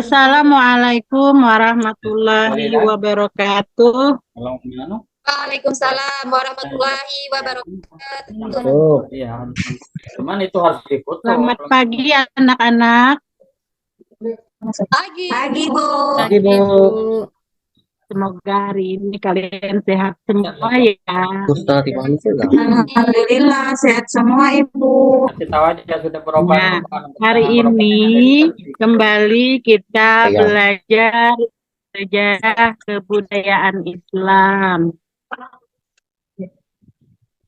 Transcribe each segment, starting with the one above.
Assalamualaikum warahmatullahi wabarakatuh. Waalaikumsalam warahmatullahi wabarakatuh. Oh, iya. Cuman itu harus difoto. Selamat pagi anak-anak. Pagi, Bu. Pagi, Bu. Semoga hari ini kalian sehat semua ya. Ustaz di mana sih? Alhamdulillah sehat semua, Ibu. Kasih tahu aja sudah berobat. Nah, hari ini kembali kita belajar sejarah kebudayaan Islam.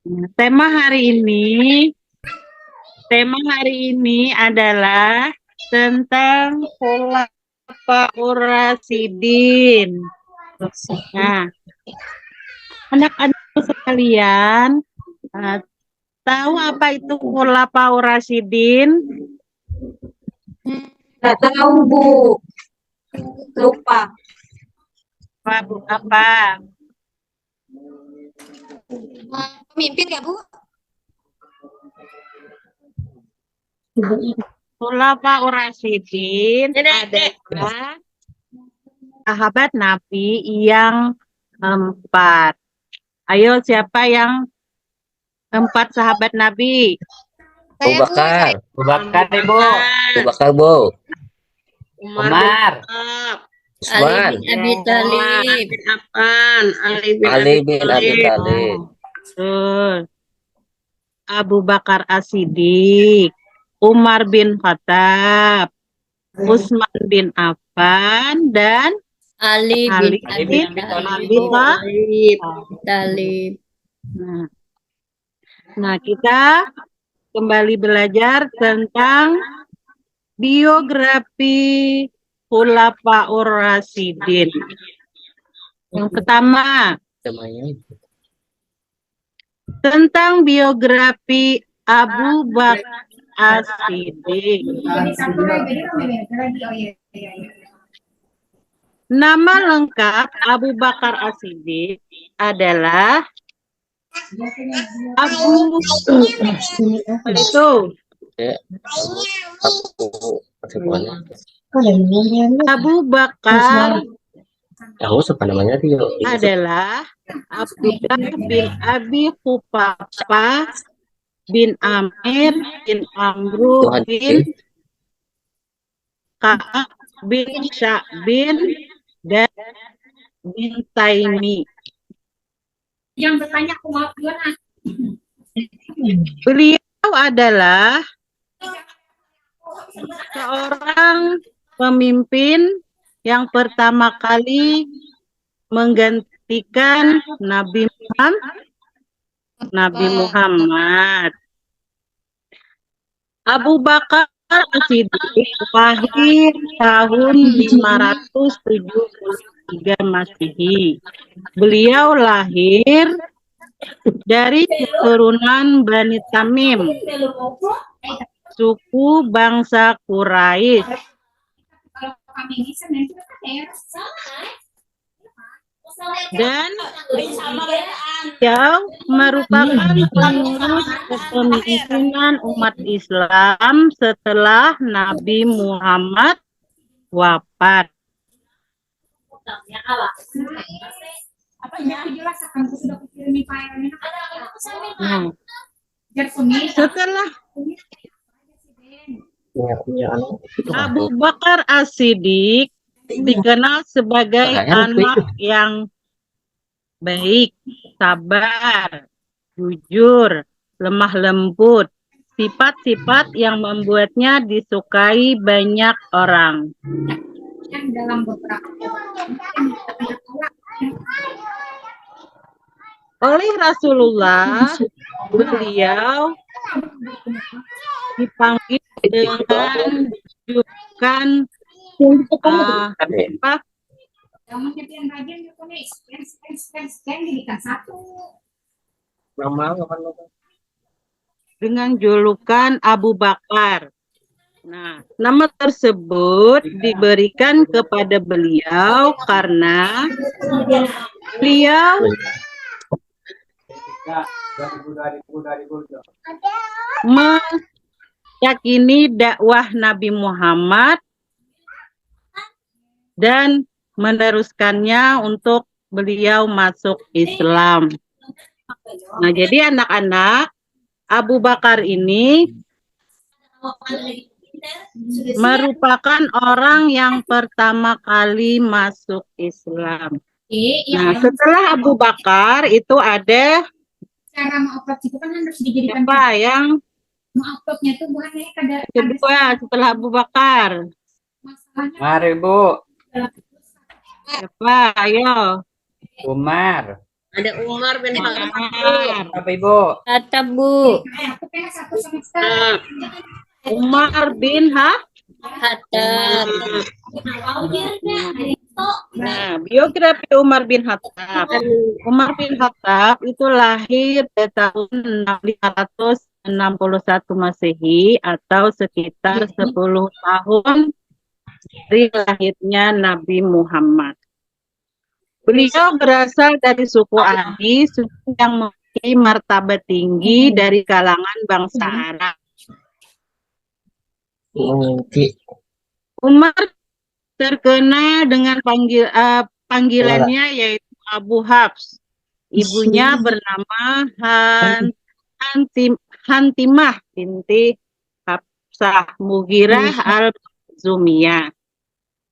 Nah, tema hari ini adalah tentang Khulafaur Rasyidin. Nah, anak-anak sekalian, tahu apa itu Khulafaur Rasyidin? Nggak tahu, Bu. Lupa. Apa? Pemimpin ya, Bu? Khulafaur Rasyidin adalah sahabat Nabi yang 4. Ayo, siapa yang 4 sahabat Nabi? Abu Bakar. Abu Bakar, Ibu. Abu Bakar, Bu. Umar. Usman. Abi Talib. Ali bin Abi Talib. Abu Bakar As-Siddiq, Umar bin Khattab, Utsman bin Affan, dan Ali bin Abi Talib. Nah, kita kembali belajar tentang biografi Khulafaur Rasyidin. Yang pertama, tentang biografi Abu Bakar As-Siddiq. Nama lengkap Abu Bakar As-Siddiq adalah Abu Bakar adalah Abdullah bin Abi Quhafah bin Amir bin Amru bin Ka'ab bin Sya'bin dan bin Taimi. Yang bertanya kemampuan. Beliau adalah seorang pemimpin yang pertama kali menggantikan Nabi Muhammad. Abu Bakar As-Siddiq lahir tahun 573 Masehi. Beliau lahir dari keturunan Bani Tamim, suku bangsa Quraisy. Dan beliau merupakan penerus kepemimpinan umat Islam setelah Nabi Muhammad wafat. Setelah Abu Bakar As-Siddiq dikenal sebagai anak yang baik, sabar, jujur, lemah lembut, sifat-sifat yang membuatnya disukai banyak orang. Oleh Rasulullah, beliau dipanggil dengan julukan dengan julukan Abu Bakar. Nah, nama tersebut diberikan kepada beliau karena beliau meyakini dakwah Nabi Muhammad dan meneruskannya untuk beliau masuk Islam. Nah, jadi anak-anak, Abu Bakar ini merupakan orang yang pertama kali masuk Islam. Nah, setelah Abu Bakar itu ada Cara mengupload itu kan harus dijadikan siapa yang menguploadnya itu bukannya kada kedua setelah Abu Bakar? masalahnya Mari Bu, Siapa? Ayo. Umar. Ada Umar bin Umar. Apa Ibu? kata Bu Khattab. aku pengen satu semester Umar bin Khattab. Nah, biografi Umar bin Khattab. Umar bin Khattab itu lahir pada tahun 561 Masehi atau sekitar 10 tahun dari lahirnya Nabi Muhammad. Beliau berasal dari suku Adi, suku yang memiliki martabat tinggi dari kalangan bangsa Arab. Umar terkenal dengan panggilannya yaitu Abu Hafs. Ibunya bernama Hantimah binti Hafsah Mughirah al-Zumiyah.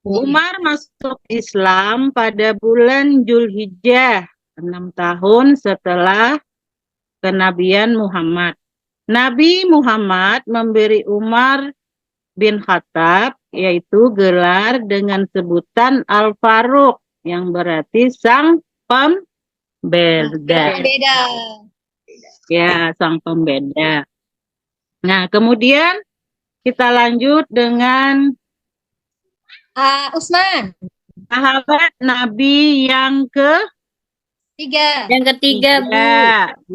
Umar masuk Islam pada bulan Zulhijjah, 6 tahun setelah kenabian Muhammad. Nabi Muhammad memberi Umar bin Khattab yaitu gelar dengan sebutan Al-Faruq yang berarti sang pembeda. Beda. Ya, sang pembeda. Nah, kemudian kita lanjut dengan Usman. sahabat Nabi yang Tiga. Yang ketiga Bu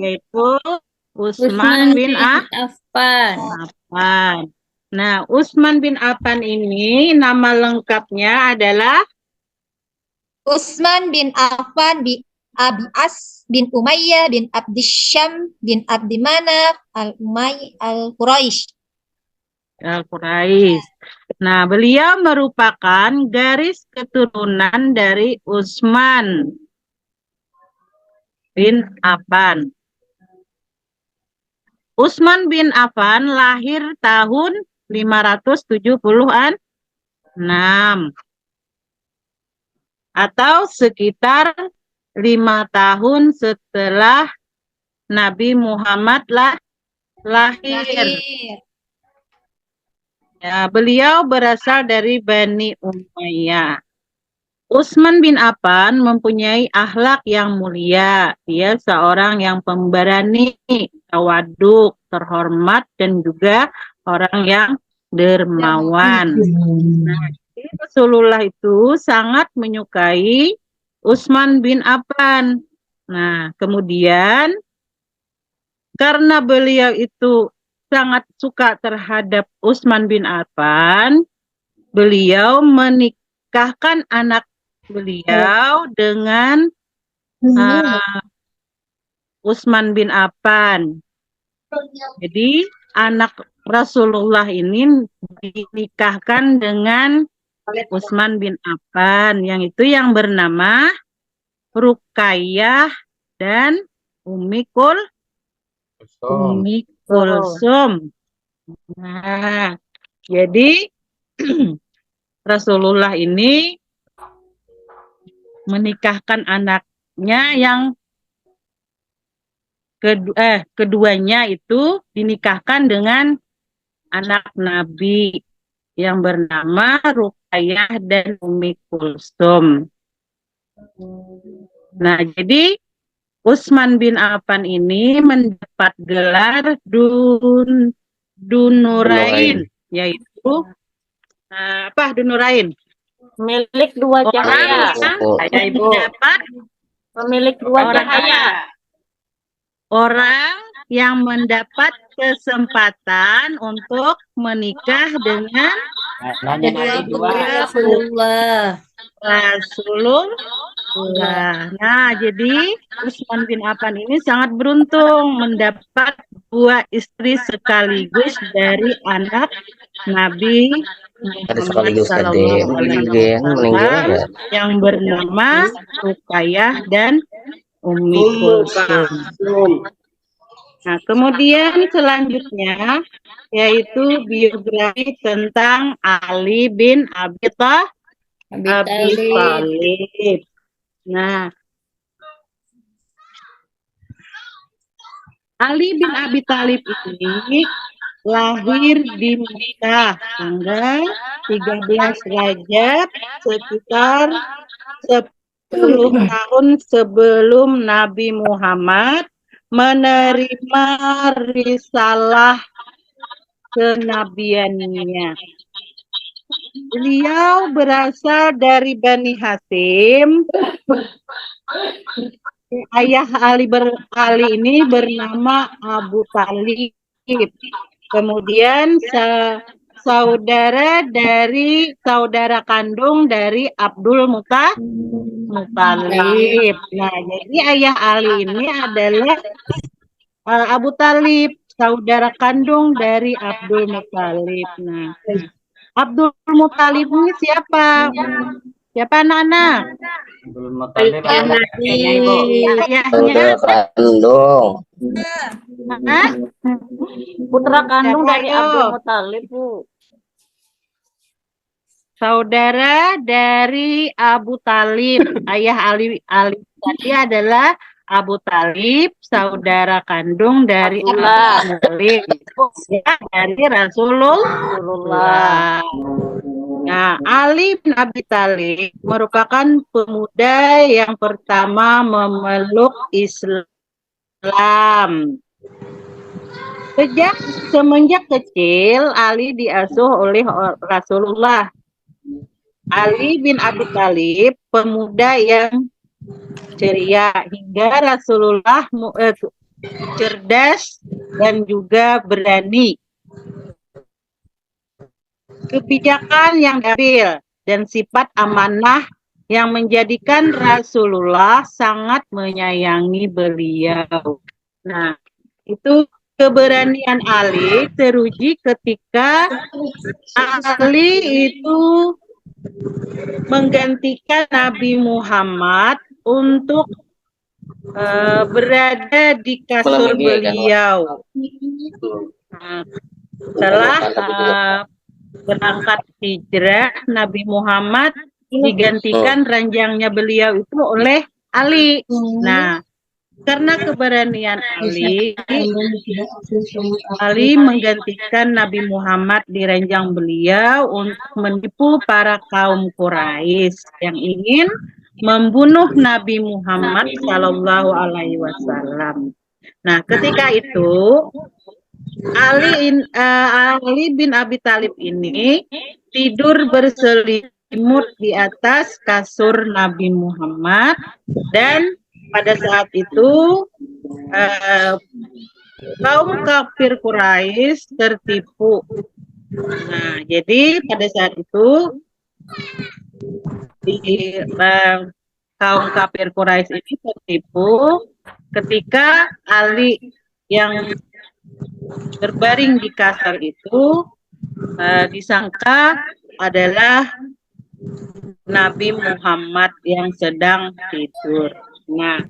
yaitu Utsman bin Affan. Affan. Nah, Utsman bin Affan ini nama lengkapnya adalah Utsman bin Affan bin Abi As bin Umayyah bin Abdisyam bin Abdi Manaf al-Quraisy. Al-Quraisy. Nah, beliau merupakan garis keturunan dari Utsman bin Affan. Utsman bin Affan lahir tahun 576 atau sekitar 5 tahun setelah Nabi Muhammad lahir. Ya, beliau berasal dari Bani Umayyah. Utsman bin Affan mempunyai akhlak yang mulia. Dia seorang yang pemberani, tawaduk, terhormat, dan juga orang yang dermawan. Nah, Rasulullah itu sangat menyukai Utsman bin Affan. Nah, kemudian karena beliau itu sangat suka terhadap Utsman bin Affan, beliau menikahkan anak beliau dengan Utsman bin Affan. Jadi anak Rasulullah ini dinikahkan dengan Utsman bin Affan, yang itu yang bernama Ruqayyah dan Ummi Kulsum. Nah, jadi Rasulullah ini menikahkan anaknya yang keduanya itu dinikahkan dengan anak Nabi yang bernama Ruqayyah dan Ummi Kulsum. Nah, jadi Utsman bin Affan ini mendapat gelar Dunurain, yaitu Dunurain? Milik dua cahaya. Mendapat Pemilik dua cahaya. orang yang mendapat kesempatan untuk menikah dengan Rasulullah. Nah, jadi Utsman bin Affan ini sangat beruntung mendapat dua istri sekaligus dari anak Nabi Ada Muhammad sekaligus ada Sallallahu Alaihi meninggal Wasallam ya. yang bernama Ruqayyah dan Ummi Kulsum. Nah, kemudian selanjutnya yaitu biografi tentang Ali bin Abi Thalib. Nah, Ali bin Abi Thalib ini lahir di Mekah tanggal 13 Rajab sekitar 10 tahun sebelum Nabi Muhammad menerima risalah kenabiannya. Beliau berasal dari Bani Hasyim. Ayah Ali ini bernama Abu Thalib. Kemudian saudara kandung dari Abdul Muthalib. Nah, jadi ayah Ali ini adalah Abu Thalib, saudara kandung dari Abdul Muthalib. Nah, Abdul Muthalib ini siapa? Siapa anak-anak? Abdul Muthalib Ayahnya. Saudara kandung. Hah? Putra kandung Siapa dari itu? Abdul Muthalib, Bu. Saudara dari Abu Thalib. Ayah Ali tadi adalah Abu Thalib, saudara kandung dari Abu Thalib. Ya, dari Rasulullah. Nah, Ali bin Abi Thalib merupakan pemuda yang pertama memeluk Islam. Semenjak kecil, Ali diasuh oleh Rasulullah. Ali bin Abi Thalib, pemuda yang ceria, hingga Rasulullah cerdas dan juga berani. Kebijakan yang diambil dan sifat amanah yang menjadikan Rasulullah sangat menyayangi beliau. Nah, itu keberanian Ali teruji ketika Ali itu menggantikan Nabi Muhammad untuk berada di kasur beliau. Nah, setelah berangkat hijrah, Nabi Muhammad digantikan ranjangnya beliau itu oleh Ali. Nah, karena keberanian Ali menggantikan Nabi Muhammad di ranjang beliau untuk menipu para kaum Quraisy yang ingin membunuh Nabi Muhammad Shallallahu Alaihi Wasallam. Nah, ketika itu Ali bin Abi Thalib ini tidur berselimut di atas kasur Nabi Muhammad, dan pada saat itu kaum kafir Quraisy tertipu. Nah, jadi pada saat itu kaum kafir Quraisy ini tertipu ketika Ali yang berbaring di kasur itu disangka adalah Nabi Muhammad yang sedang tidur. Nah,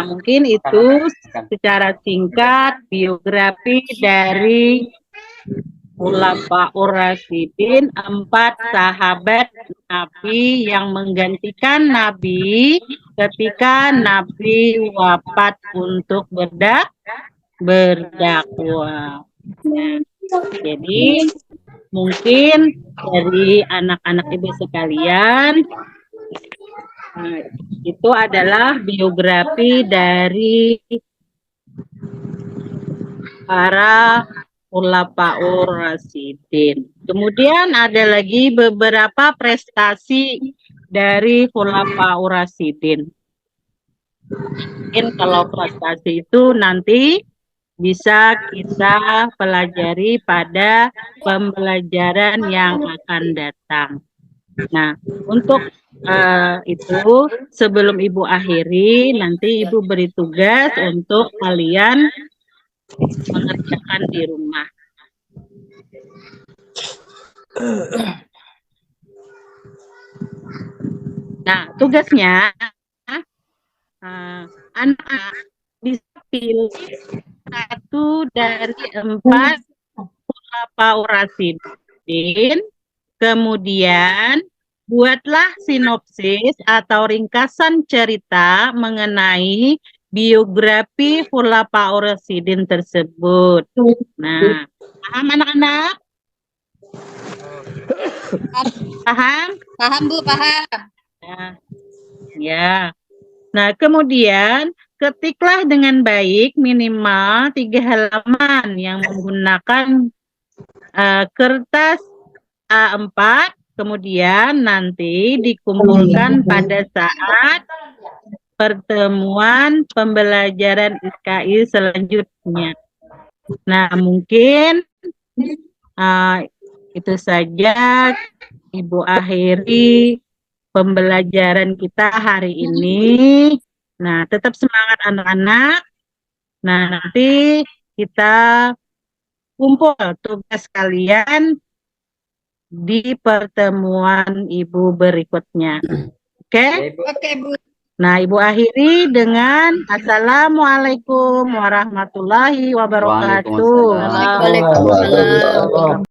mungkin itu secara singkat biografi dari Khulafaur Rasyidin, 4 sahabat Nabi yang menggantikan Nabi ketika Nabi wafat untuk berdakwah. Nah, jadi mungkin dari anak-anak ibu sekalian, itu adalah biografi dari para Khulafaur Rasyidin. Kemudian ada lagi beberapa prestasi dari Khulafaur Rasyidin. Mungkin kalau prestasi itu nanti bisa kita pelajari pada pembelajaran yang akan datang. Nah, untuk itu sebelum Ibu akhiri, nanti Ibu beri tugas untuk kalian mengerjakan di rumah. Nah, tugasnya anak bisa pilih 1 dari 4 Paurasidin, kemudian buatlah sinopsis atau ringkasan cerita mengenai biografi Khulafaur Rasyidin tersebut. Nah, paham anak-anak? Paham? Paham Bu, paham. Ya. Nah, kemudian ketiklah dengan baik minimal 3 halaman yang menggunakan kertas A4, kemudian nanti dikumpulkan pada saat pertemuan pembelajaran IKI selanjutnya. Nah, mungkin itu saja Ibu akhiri pembelajaran kita hari ini. Nah, tetap semangat anak-anak. Nah, nanti kita kumpul tugas kalian di pertemuan Ibu berikutnya. Oke? Oke Bu. Nah, Ibu akhiri dengan Assalamualaikum warahmatullahi wabarakatuh. Waalaikumsalam. Waalaikumsalam.